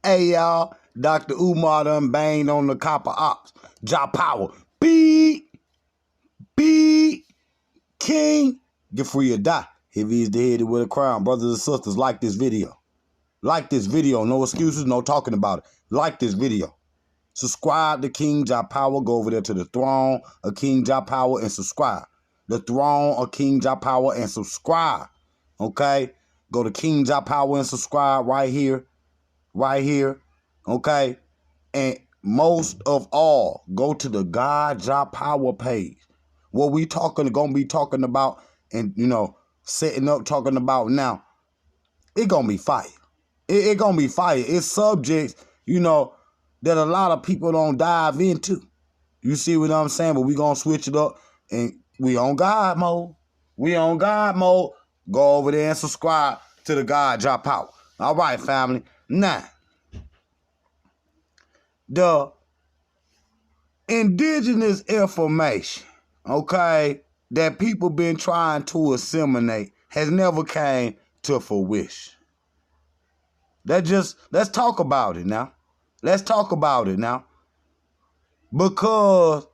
Hey, y'all. Dr. Umar done banged on the copper ops. KINGJAHPOWER. Beat. King. Get free or die. Heavy is the head with a crown. Brothers and sisters, like this video. Like this video. No excuses, no talking about it. Like this video. Subscribe to KINGJAHPOWER. Go over there to the throne of KINGJAHPOWER and subscribe. The throne of KINGJAHPOWER and subscribe. Okay? Go to KINGJAHPOWER and subscribe right here. Right here. Okay? And most of all, go to the GodJahPower page. What we gonna be talking about and, setting up, talking about now, it gonna be fire. It gonna be fire. It's subjects, that a lot of people don't dive into. You see what I'm saying? But we gonna switch it up and we on God mode. We on God mode. Go over there and subscribe to the GodJahPower. All right, family. Now, the indigenous information, okay, that people been trying to assimilate has never came to fruition. Let's talk about it now. Let's talk about it now. Because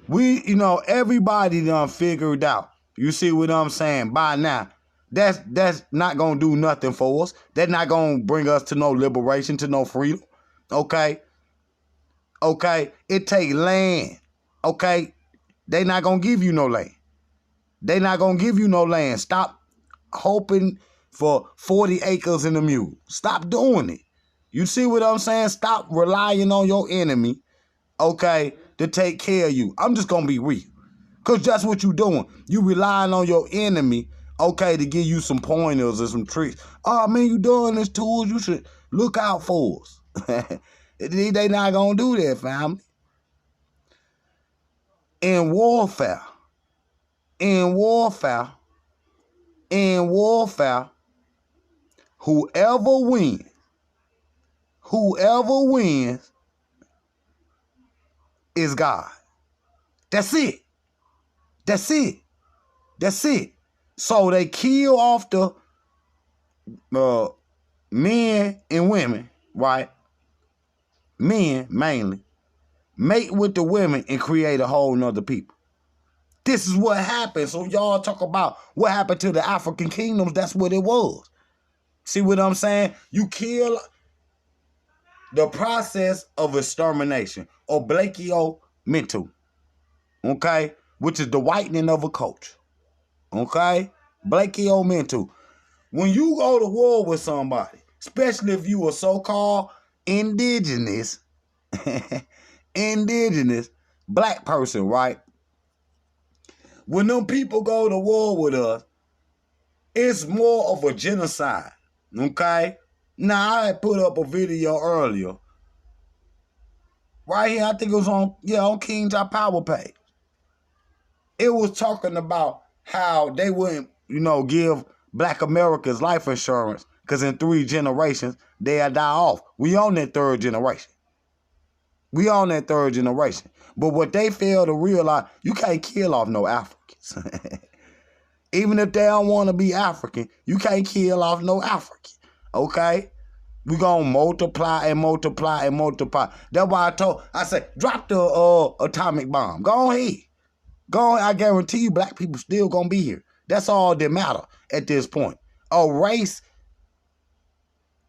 we, everybody done figured out. You see what I'm saying? By now, that's not gonna do nothing for us. That's not gonna bring us to no liberation, to no freedom. Okay? Okay? It take land. Okay? They not gonna give you no land. They not gonna give you no land. Stop hoping for 40 acres in a mule. Stop doing it. You see what I'm saying? Stop relying on your enemy, okay, to take care of you. I'm just gonna be real. Because that's what you doing. You relying on your enemy, okay, to give you some pointers or some tricks. Oh, man, you doing this to us. You should look out for us. They not gonna do that, family. In warfare, whoever wins is God. That's it. That's it. That's it. So they kill off the men and women, right? Men mainly. Mate with the women and create a whole nother people. This is what happened. So y'all talk about what happened to the African kingdoms. That's what it was. See what I'm saying? You kill the process of extermination or mental, okay? Which is the whitening of a culture, okay? mental. When you go to war with somebody, especially if you are so-called indigenous, black person, right? When them people go to war with us, it's more of a genocide, okay? Now, I had put up a video earlier. Right here, I think it was on KINGJAHPOWER page. It was talking about how they wouldn't, give black Americans life insurance because in 3 generations, they'll die off. We on that 3rd generation. We on that 3rd generation. But what they fail to realize, you can't kill off no Africans. Even if they don't want to be African, you can't kill off no African. Okay? We're going to multiply and multiply and multiply. That's why I said, drop the atomic bomb. Go ahead. Go ahead. I guarantee you black people still going to be here. That's all that matter at this point. A race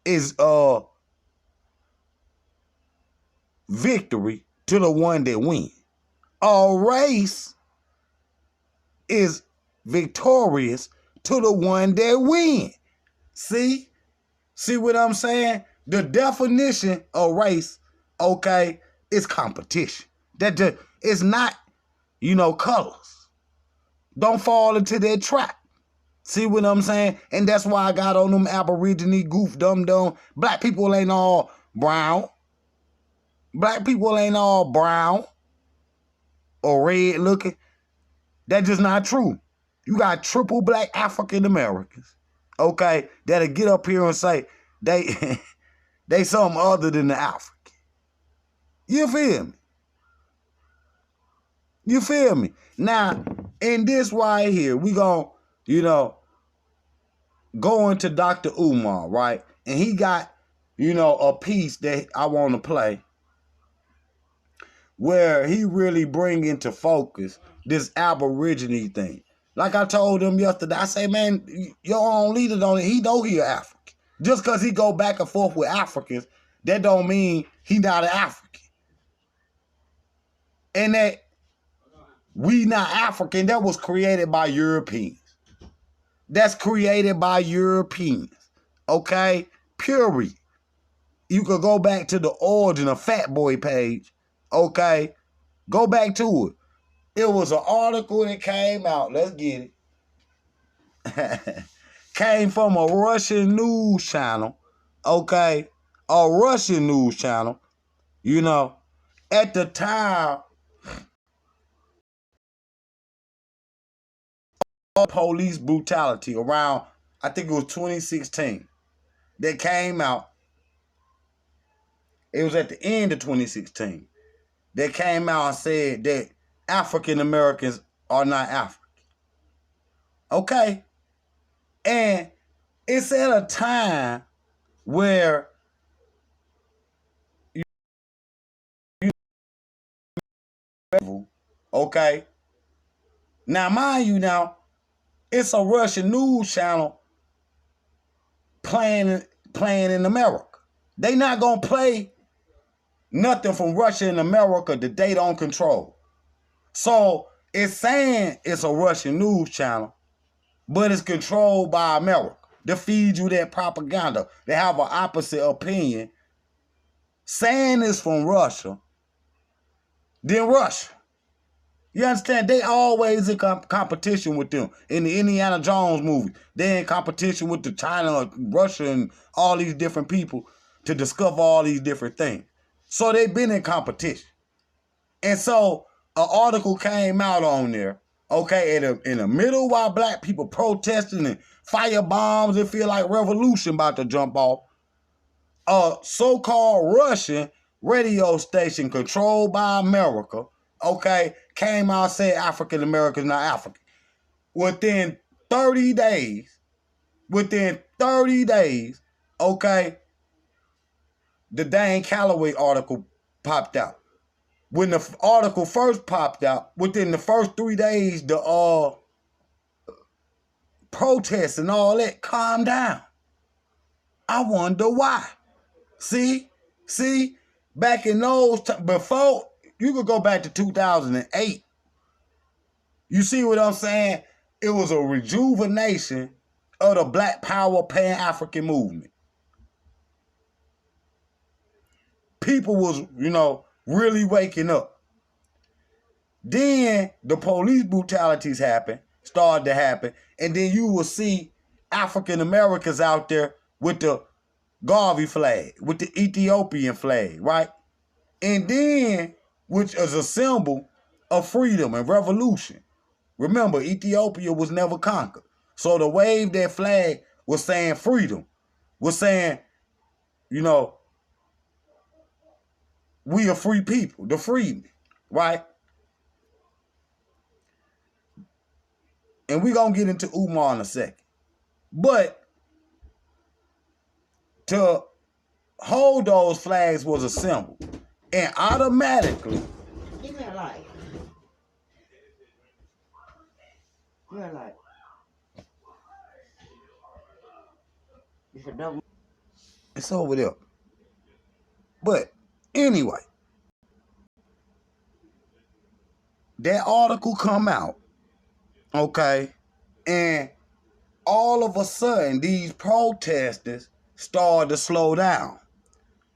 is victory to the one that wins. A race is victorious to the one that wins. See? See what I'm saying? The definition of race, okay, is competition. It's not, colors. Don't fall into that trap. See what I'm saying? And that's why I got on them Aborigine goof dum. Black people ain't all brown. Black people ain't all brown or red looking. That's just not true. You got triple black African Americans, okay, that'll get up here and say they something other than the African. You feel me? You feel me? Now, in this right here, we gonna, go into Dr. Umar, right? And he got, a piece that I want to play where he really bring into focus this Aborigine thing. Like I told him yesterday, I say, man, your own leader don't, he know he an African. Just because he go back and forth with Africans, that don't mean he not an African. And that we not African, that was created by Europeans. That's created by Europeans. Okay? Period. You could go back to the origin of Fat Boy page. Okay? Go back to it. It was an article that came out. Let's get it. Came from a Russian news channel. Okay? A Russian news channel. At the time, police brutality around, I think it was 2016, that came out. It was at the end of 2016. They came out and said that African Americans are not African. Okay? And it's at a time where okay? Now, mind you now, it's a Russian news channel playing in America. They not going to play nothing from Russia and America that they don't control. So it's saying it's a Russian news channel, but it's controlled by America. They feed you that propaganda. They have an opposite opinion. Saying it's from Russia, then Russia. You understand? They always in competition with them. In the Indiana Jones movie, they're in competition with the China, Russia, and all these different people to discover all these different things. So they've been in competition. And so an article came out on there, okay, in the middle while black people protesting and fire bombs, it feel like revolution about to jump off. A so-called Russian radio station controlled by America, okay, came out and said African Americans not African. Within 30 days, okay, the Dane Calloway article popped out. When the article first popped out, within the first 3 days, the protests and all that calmed down. I wonder why. See, back in those times, before, you could go back to 2008. You see what I'm saying? It was a rejuvenation of the Black Power Pan-African movement. People was, really waking up. Then the police brutalities started to happen, and then you will see African Americans out there with the Garvey flag, with the Ethiopian flag, right? And then, which is a symbol of freedom and revolution. Remember, Ethiopia was never conquered. So to wave that flag was saying freedom, was saying, we are free people, the freedmen, right? And we're going to get into Umar in a second. But to hold those flags was a symbol. And automatically... Give me a light. Give me a light. It's a double. It's over there. But anyway, that article come out, okay, and all of a sudden these protesters started to slow down.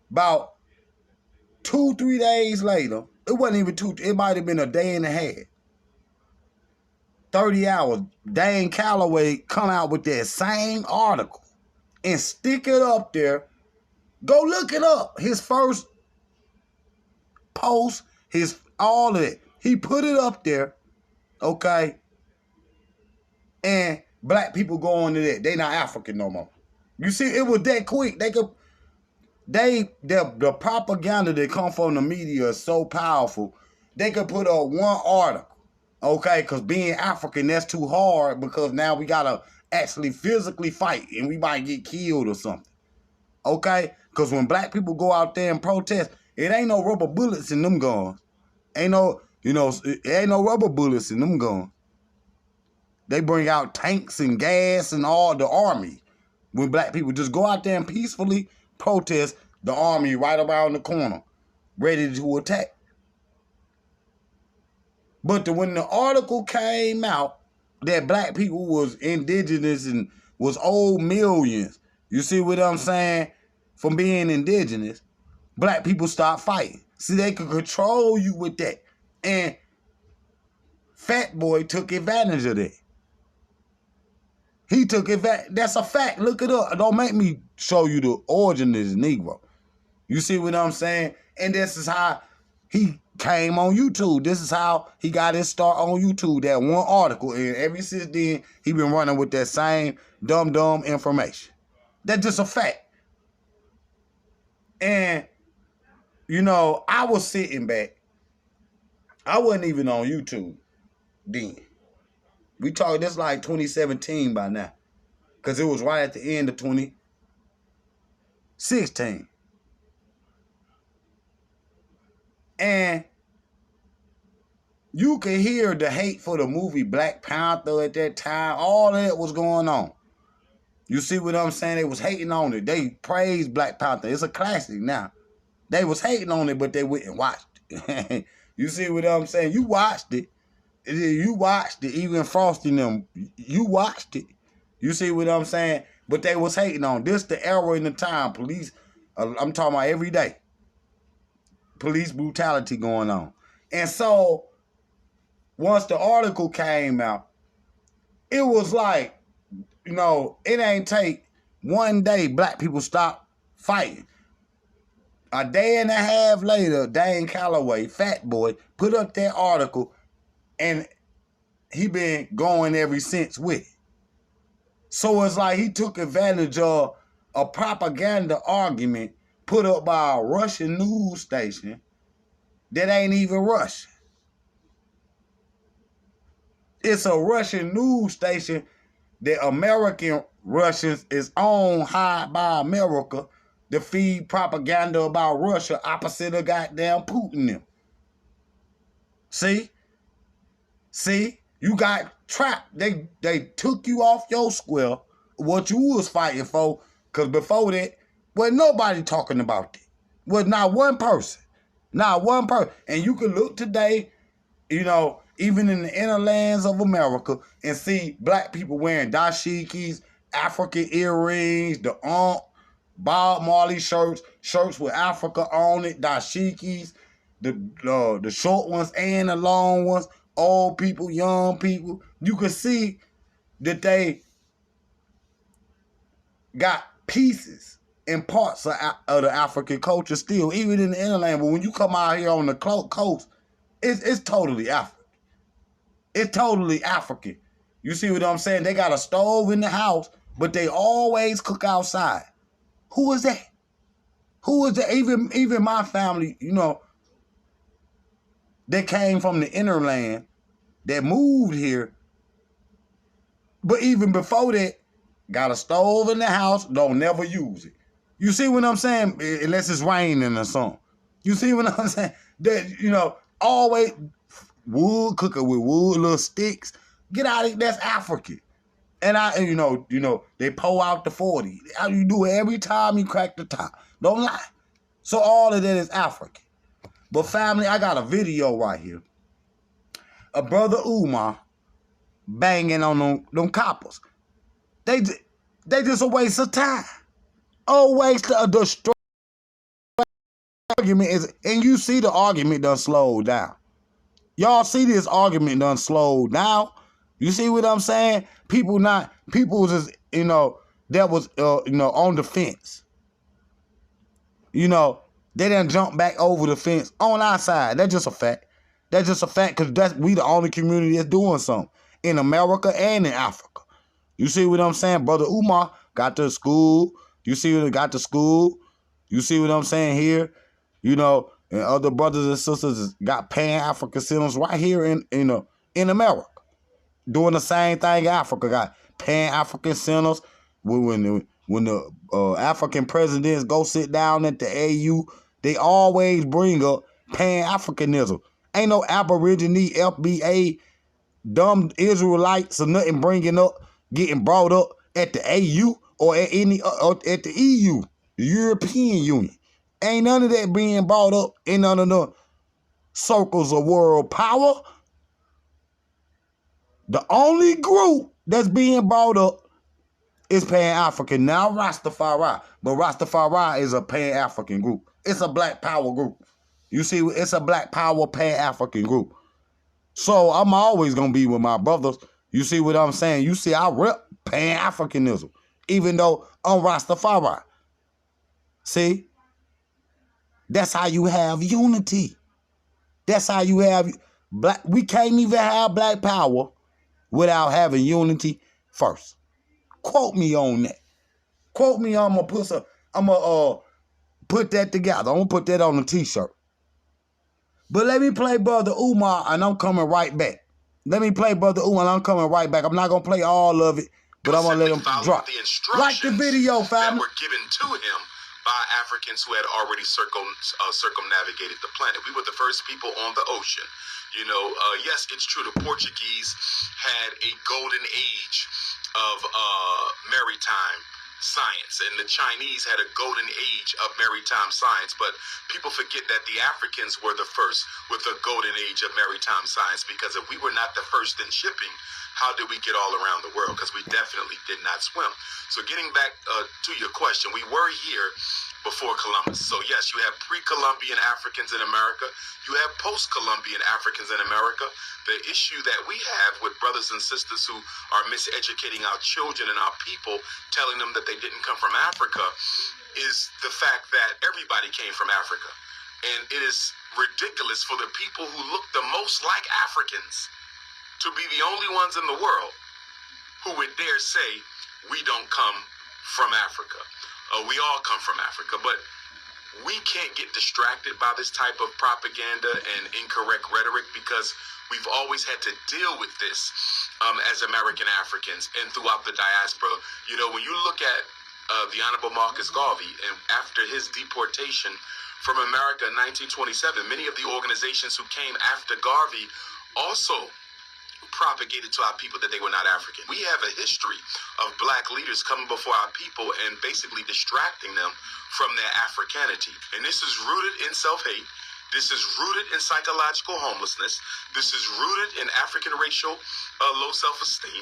About 2-3 days later, it wasn't even 2, it might have been a day and a half, 30 hours, Dane Calloway come out with that same article and stick it up there. Go look it up. His first post, all of it. He put it up there, okay? And black people go on to that. They not African no more. You see, it was that quick. The propaganda that come from the media is so powerful. They could put up one article, okay? Because being African, that's too hard because now we got to actually physically fight and we might get killed or something, okay? Because when black people go out there and protest, it ain't no rubber bullets in them guns. Ain't no, it ain't no rubber bullets in them guns. They bring out tanks and gas and all the army. When black people just go out there and peacefully protest, the army right around the corner, ready to attack. But when the article came out that black people was indigenous and was owed millions, you see what I'm saying, from being indigenous, black people stopped fighting. See, they could control you with that. And Fat Boy took advantage of that. He took advantage. That's a fact. Look it up. Don't make me show you the origin of the Negro. You see what I'm saying? And this is how he came on YouTube. This is how he got his start on YouTube. That one article. And ever since then, he been running with that same dumb information. That's just a fact. And, I was sitting back. I wasn't even on YouTube then. We talking this like 2017 by now. Because it was right at the end of 2016. And you could hear the hate for the movie Black Panther at that time. All that was going on. You see what I'm saying? They was hating on it. They praised Black Panther. It's a classic now. They was hating on it, but they went and watched it. You see what I'm saying? You watched it. You watched it. Even Frosty and them, you watched it. You see what I'm saying? But they was hating on this. The era in the time. Police, I'm talking about every day. Police brutality going on. And so, once the article came out, it was like, it ain't take one day black people stopped fighting. A day and a half later, Dane Calloway, Fat Boy, put up that article, and he been going ever since with it. So it's like he took advantage of a propaganda argument put up by a Russian news station that ain't even Russian. It's a Russian news station that American Russians is owned high by America to feed propaganda about Russia opposite of goddamn Putin them. See? You got trapped. They took you off your square, what you was fighting for, because before that, wasn't nobody talking about it. Was not one person. Not one person. And you can look today, even in the inner lands of America, and see black people wearing dashikis, African earrings, the Bob Marley shirts with Africa on it, dashikis, the short ones and the long ones, old people, young people. You can see that they got pieces and parts of the African culture still, even in the inner land. But when you come out here on the coast, it's totally African. It's totally African. You see what I'm saying? They got a stove in the house, but they always cook outside. Who is that? Who is that? Even my family, they came from the inner land, that moved here. But even before that, got a stove in the house, don't never use it. You see what I'm saying? Unless it's raining or something. You see what I'm saying? That, always wood, cooking with wood, little sticks. Get out of it. That's African. And they pull out the 40. You do it every time you crack the top. Don't lie. So all of that is African. But family, I got a video right here. A brother Umar banging on them coppers. They just a waste of time. Always the argument is, and you see the argument done slowed down. Y'all see this argument done slowed down. You see what I'm saying? People just, that was, on the fence. They done jump back over the fence on our side. That's just a fact. That's just a fact because we the only community that's doing something in America and in Africa. You see what I'm saying? Brother Umar got to school. You see what got to school. You see what I'm saying here? And other brothers and sisters got Pan-African centers right here in America. Doing the same thing Africa got. Pan-African centers. when the African presidents go sit down at the AU, they always bring up Pan-Africanism. Ain't no Aborigine, FBA, dumb Israelites or nothing getting brought up at the AU or at at the EU, the European Union. Ain't none of that being brought up in none of the circles of world power. The only group that's being brought up is Pan-African. Now Rastafari, but Rastafari is a Pan-African group. It's a black power group. You see, it's a black power Pan-African group. So I'm always going to be with my brothers. You see what I'm saying? You see, I rep Pan-Africanism, even though I'm Rastafari. See? That's how you have unity. That's how you have black. We can't even have black power without having unity first. Quote me on that. Quote me. I'm gonna put that together. I'm gonna put that on a t-shirt. But let me play Brother Umar, and I'm coming right back. Let me play Brother Umar, and I'm coming right back. I'm not gonna play all of it, but I'm gonna let him drop. Like the video, fam. That were given to him by Africans who had already circumnavigated the planet. We were the first people on the ocean. You know, yes, it's true. The Portuguese had a golden age of maritime science, and the Chinese had a golden age of maritime science, but people forget that the Africans were the first with the golden age of maritime science, because if we were not the first in shipping, how did we get all around the world? Because we definitely did not swim. So getting back to your question, we were here before Columbus. So yes, you have pre-Columbian Africans in America. You have post-Columbian Africans in America. The issue that we have with brothers and sisters who are miseducating our children and our people, telling them that they didn't come from Africa, is the fact that everybody came from Africa. And it is ridiculous for the people who look the most like Africans to be the only ones in the world who would dare say, we don't come from Africa. We all come from Africa, but we can't get distracted by this type of propaganda and incorrect rhetoric, because we've always had to deal with this as American Africans and throughout the diaspora. You know, when you look at the Honorable Marcus Garvey, and after his deportation from America in 1927, many of the organizations who came after Garvey also propagated to our people that they were not African. We have a history of black leaders coming before our people and basically distracting them from their Africanity. And this is rooted in self-hate. This is rooted in psychological homelessness. This is rooted in African racial low self-esteem.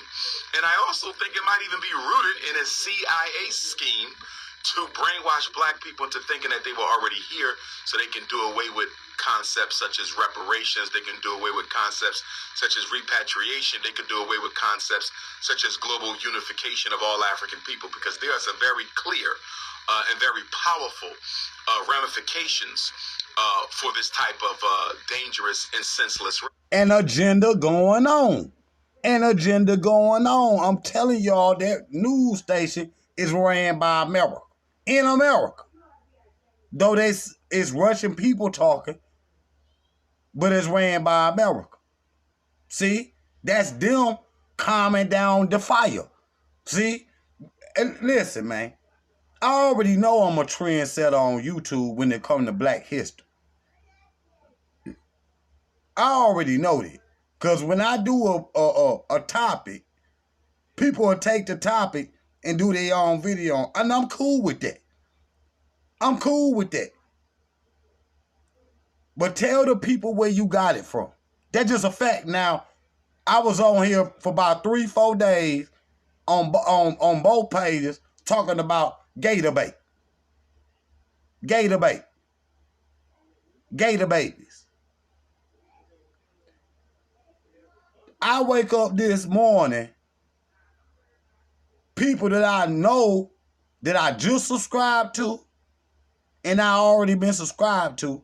And I also think it might even be rooted in a CIA scheme to brainwash black people into thinking that they were already here so they can do away with concepts such as reparations. They can do away with concepts such as repatriation. They can do away with concepts such as global unification of all African people, because there are some very clear and very powerful ramifications for this type of dangerous and senseless. An agenda going on. An agenda going on. I'm telling y'all, that news station is ran by America. In America. Though it's Russian people talking, but it's ran by America. See? That's them calming down the fire. See? And listen, man. I already know I'm a trendsetter on YouTube when it comes to black history. I already know that. Because when I do a topic, people will take the topic and do their own video. And I'm cool with that. I'm cool with that. But tell the people where you got it from. That's just a fact. Now, I was on here for about 3-4 days on both pages talking about gay debate. Gay debate. Gay babies. I wake up this morning, people that I know that I just subscribed to and I already been subscribed to,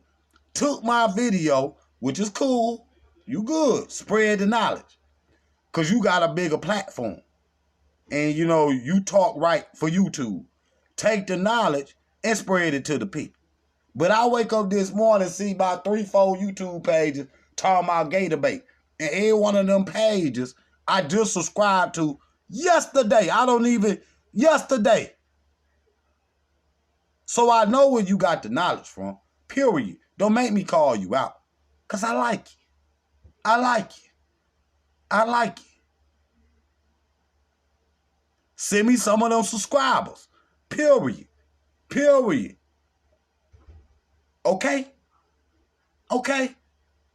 took my video, which is cool. You good. Spread the knowledge. Because you got a bigger platform. And, you know, you talk right for YouTube. Take the knowledge and spread it to the people. But I wake up this morning, see about 3-4 YouTube pages talking about gay debate. And every one of them pages I just subscribed to yesterday. Yesterday. So I know where you got the knowledge from. Period. Don't make me call you out. Because I like it. I like it. I like it. Send me some of them subscribers. Period. Period. Okay? Okay?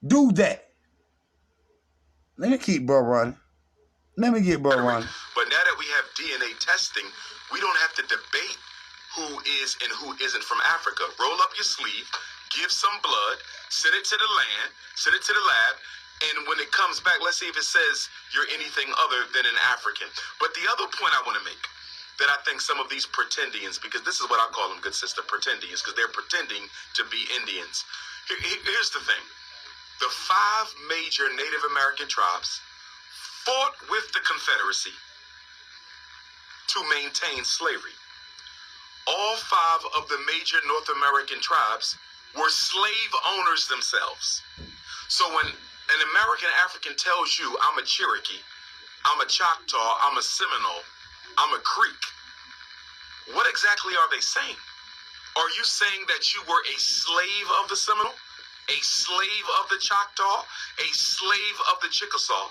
Do that. Let me keep bro running. Let me get bro running. But now that we have DNA testing, we don't have to debate who is and who isn't from Africa. Roll up your sleeve, give some blood, send it to the land, send it to the lab, and when it comes back, let's see if it says you're anything other than an African. But the other point I want to make, that I think some of these pretendians, because this is what I call them, good sister, pretendians, because they're pretending to be Indians. Here's the thing. The 5 major Native American tribes fought with the Confederacy to maintain slavery. All 5 of the major North American tribes were slave owners themselves. So when an American African tells you, I'm a Cherokee, I'm a Choctaw, I'm a Seminole, I'm a Creek, what exactly are they saying? Are you saying that you were a slave of the Seminole, a slave of the Choctaw, a slave of the Chickasaw?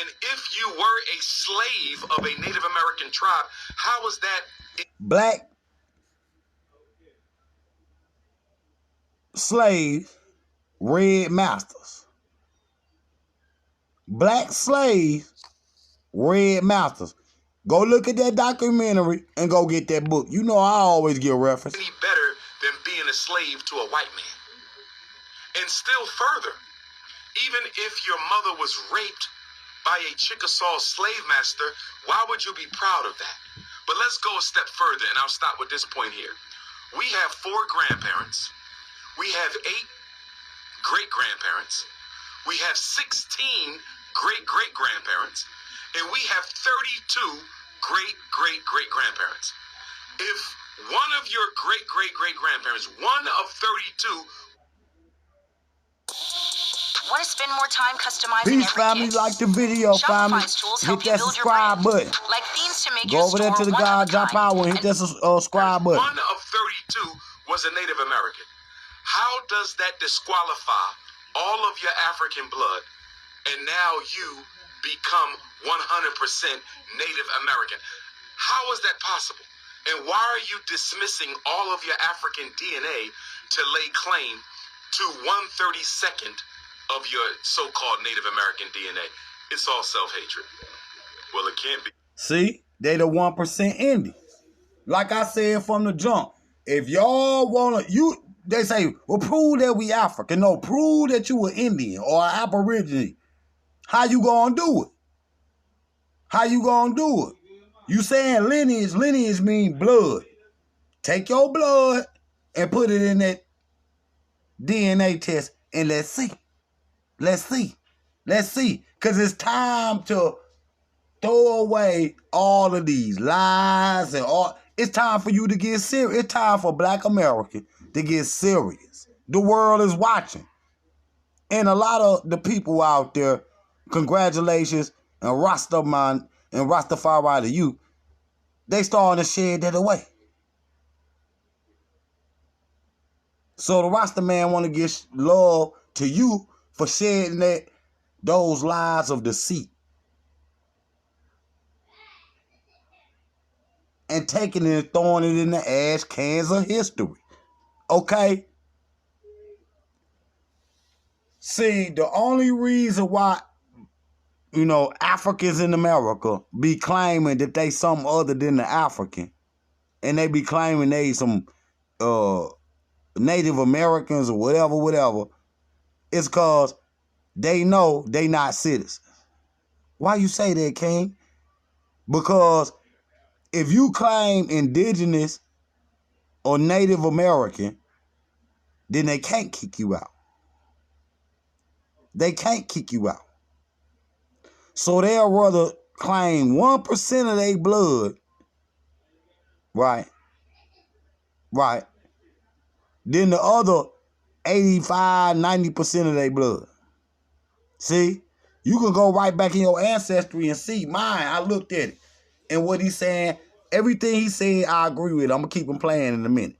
And if you were a slave of a Native American tribe, how is that? Black slaves, red masters. Black slaves, red masters. Go look at that documentary and go get that book. You know I always give reference. Any better than being a slave to a white man? And still further, even if your mother was raped by a Chickasaw slave master, why would you be proud of that? But let's go a step further, and I'll stop with this point here. We have 4 grandparents. We have 8 great-grandparents. We have 16 great-great-grandparents. And we have 32 great-great-great-grandparents. If one of your great-great-great-grandparents, one of 32... Want to spend more time customizing Peace, family. Like the video, family. Hit that subscribe button. Like themes to make Go over there to the KINGJAHPOWER and hit that subscribe button. One of 32 was a Native American. How does that disqualify all of your African blood, and now you become 100% Native American? How is that possible? And why are you dismissing all of your African DNA to lay claim to 1/32nd of your so-called Native American DNA? It's all self-hatred. Well, it can't be. See, they the 1% Indians. Like I said from the jump, if y'all wanna, they say, well, prove that we African. No, prove that you an Indian or an Aborigine. How you gonna do it? How you gonna do it? You saying lineage? Lineage mean blood. Take your blood and put it in that DNA test and let's see. Let's see. Let's see. Because it's time to throw away all of these lies and all. It's time for you to get serious. It's time for Black America to get serious. The world is watching. And a lot of the people out there, congratulations, and Rastaman and Rastafari to you, they starting to shed that away. So the Rasta man want to give love to you for shedding those lies of deceit. And taking it and throwing it in the ash cans of history. Okay? See, the only reason why, Africans in America be claiming that they something other than the African, and they be claiming they some Native Americans or whatever, it's because they know they not citizens. Why you say that, King? Because if you claim indigenous or Native American, then they can't kick you out. They can't kick you out. So they'll rather claim 1% of their blood, right, than the other 85, 90% of their blood. See? You can go right back in your ancestry and see mine. I looked at it. And what he's saying, everything he said, I agree with. I'm going to keep him playing in a minute.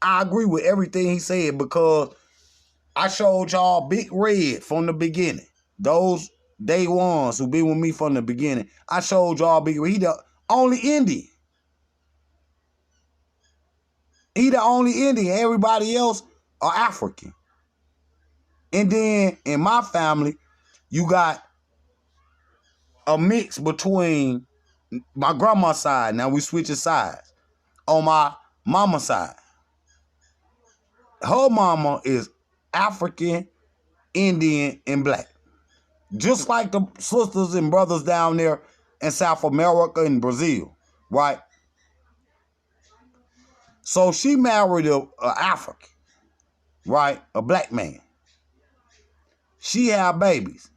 I agree with everything he said because I showed y'all Big Red from the beginning. Those day ones who been with me from the beginning. I showed y'all Big Red. He the only Indian. He the only Indian. Everybody else are African. And then in my family, you got a mix between my grandma's side. Now we switching sides. On my mama's side, her mama is African, Indian, and black. Just like the sisters and brothers down there in South America and Brazil, right? So she married a African, right? A black man. She had babies.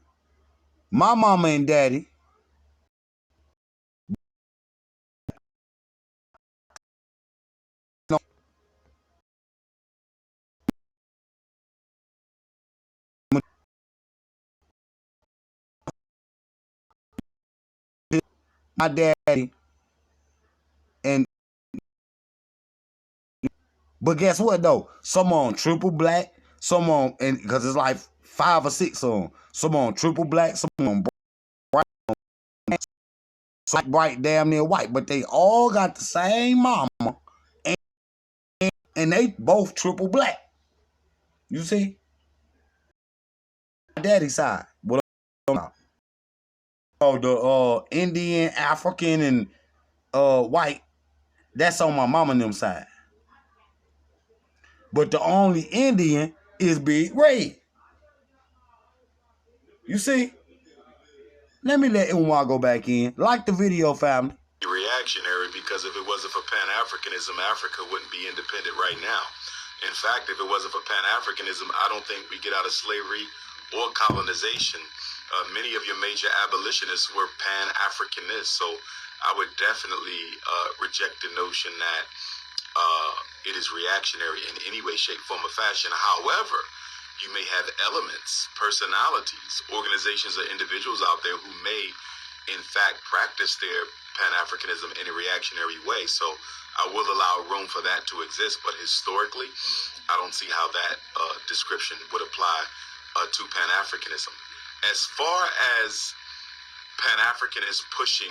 My mama and daddy, my daddy, and but guess what though? Some on triple black, some on, and because it's like 5 or 6 on. Some on triple black, some on bright, damn near white, but they all got the same mama, and they both triple black. You see, daddy's side. What about? Oh, the Indian, African, and white. That's on my mama and them side. But the only Indian is Big Red. You see? Let me let Umar go back in. Like the video, family. Reactionary, because if it wasn't for Pan-Africanism, Africa wouldn't be independent right now. In fact, if it wasn't for Pan-Africanism, I don't think we get out of slavery or colonization. Many of your major abolitionists were Pan-Africanists, so I would definitely reject the notion that it is reactionary in any way, shape, form, or fashion. However, you may have elements, personalities, organizations, or individuals out there who may, in fact, practice their Pan-Africanism in a reactionary way. So I will allow room for that to exist. But historically, I don't see how that description would apply to Pan-Africanism. As far as Pan-Africanists pushing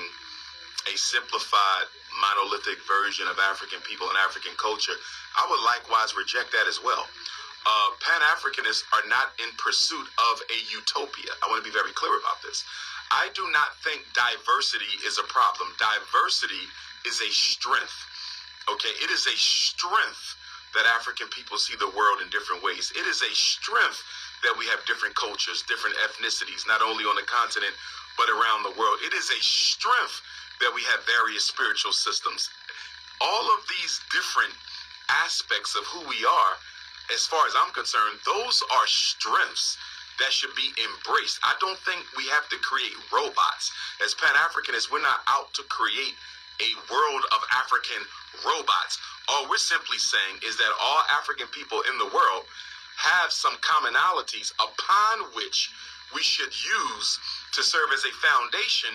a simplified, monolithic version of African people and African culture, I would likewise reject that as well. Pan-Africanists are not in pursuit of a utopia. I want to be very clear about this. I do not think diversity is a problem. Diversity is a strength. Okay, it is a strength that African people see the world in different ways. It is a strength that we have different cultures, different ethnicities, not only on the continent, but around the world. It is a strength that we have various spiritual systems. All of these different aspects of who we are, as far as I'm concerned, those are strengths that should be embraced. I don't think we have to create robots. As Pan-Africanists, we're not out to create a world of African robots. All we're simply saying is that all African people in the world have some commonalities upon which we should use to serve as a foundation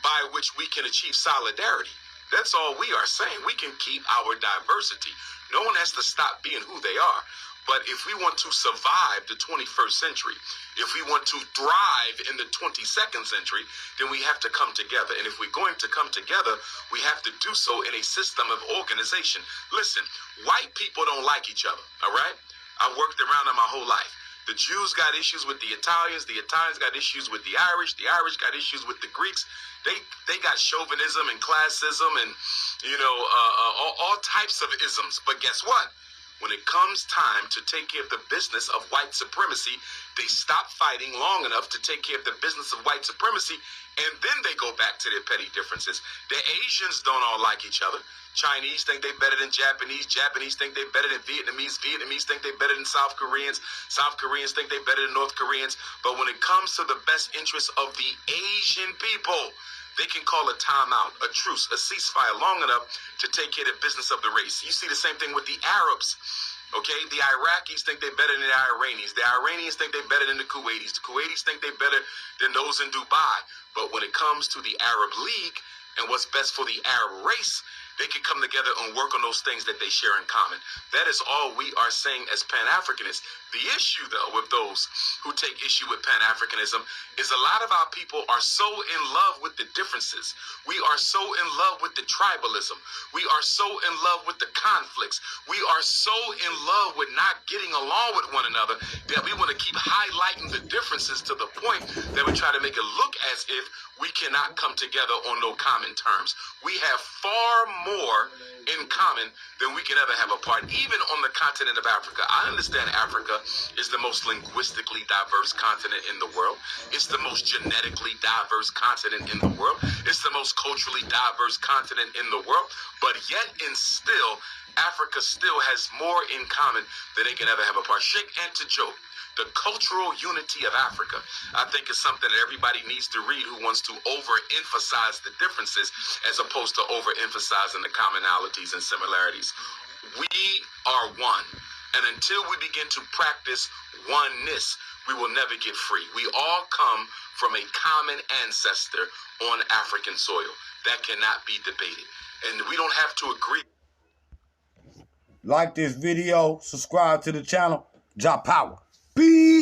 by which we can achieve solidarity. That's all we are saying. We can keep our diversity. No one has to stop being who they are. But if we want to survive the 21st century, if we want to thrive in the 22nd century, then we have to come together. And if we're going to come together, we have to do so in a system of organization. Listen, white people don't like each other, all right? I've worked around them my whole life. The Jews got issues with the Italians got issues with the Irish got issues with the Greeks. They got chauvinism and classism and, all types of isms. But guess what? When it comes time to take care of the business of white supremacy, they stop fighting long enough to take care of the business of white supremacy, and then they go back to their petty differences. The Asians don't all like each other. Chinese think they're better than Japanese. Japanese think they're better than Vietnamese. Vietnamese think they're better than South Koreans. South Koreans think they're better than North Koreans. But when it comes to the best interests of the Asian people, they can call a timeout, a truce, a ceasefire long enough to take care of the business of the race. You see the same thing with the Arabs. Okay, the Iraqis think they're better than the Iranians. The Iranians think they're better than the Kuwaitis. The Kuwaitis think they're better than those in Dubai. But when it comes to the Arab League and what's best for the Arab race, they can come together and work on those things that they share in common. That is all we are saying as Pan-Africanists. The issue, though, with those who take issue with Pan-Africanism is a lot of our people are so in love with the differences. We are so in love with the tribalism. We are so in love with the conflicts. We are so in love with not getting along with one another that we want to keep highlighting the differences to the point that we try to make it look as if we cannot come together on no common terms. We have far more in common than we can ever have apart, even on the continent of Africa. I understand Africa is the most linguistically diverse continent in the world. It's the most genetically diverse continent in the world. It's the most culturally diverse continent in the world. But yet and still, Africa still has more in common than they can ever have apart. Sheikh Anta The Cultural Unity of Africa, I think, is something that everybody needs to read who wants to overemphasize the differences as opposed to overemphasizing the commonalities and similarities. We are one. And until we begin to practice oneness, we will never get free. We all come from a common ancestor on African soil. That cannot be debated. And we don't have to agree. Like this video, subscribe to the channel. Jah Power. Peace.